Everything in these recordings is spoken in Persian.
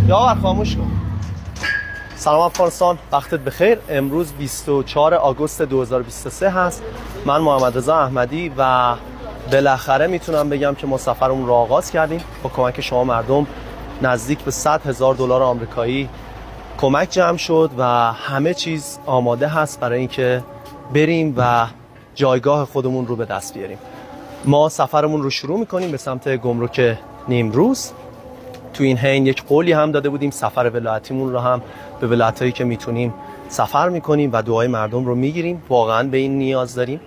یاور خاموش کن. سلام افغانستان، وقتت بخیر. امروز 24 آگوست 2023 هست. من محمد رضا احمدی و بالاخره میتونم بگم که ما سفرمون رو آغاز کردیم. با کمک شما مردم نزدیک به $100,000 آمریکایی کمک جمع شد و همه چیز آماده هست برای اینکه بریم و جایگاه خودمون رو به دست بیاریم. ما سفرمون رو شروع میکنیم به سمت گمرک نیمروز. تو این حین یک قولی هم داده بودیم سفر ولایتیمون رو هم به ولایتایی که میتونیم سفر میکنیم و دعای مردم رو میگیریم. واقعا به این نیاز داریم.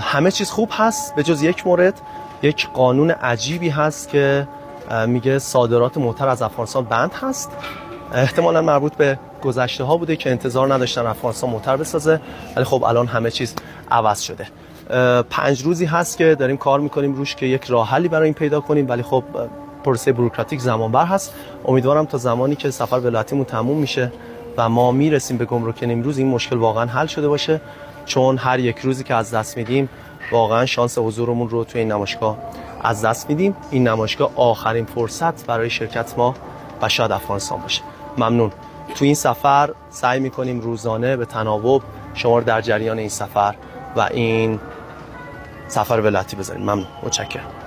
همه چیز خوب هست به جز یک مورد. یک قانون عجیبی هست که میگه صادرات موتر از افغانستان بند هست. احتمالا مربوط به گذشته ها بوده که انتظار نداشتن افغانستان موتر بسازه، ولی خب الان همه چیز عوض شده. 5 روزی هست که داریم کار میکنیم روش که یک راه حلی برای این پیدا کنیم، ولی خب پروسه بوروکراتیک زمان بر هست. امیدوارم تا زمانی که سفر ولایتیمون تموم میشه و ما میرسیم به گمرک نیمروز این مشکل واقعا حل شده باشه، چون هر یک روزی که از دست میدیم واقعا شانس حضورمون رو توی این نمایشگاه از دست میدیم. این نمایشگاه آخرین فرصت برای شرکت ما و شاید افغانستان باشه. ممنون. تو این سفر سعی میکنیم روزانه به تناوب شما رو در جریان این سفر و این سفر ولایتی بذاریم. ممنون. متشکرم.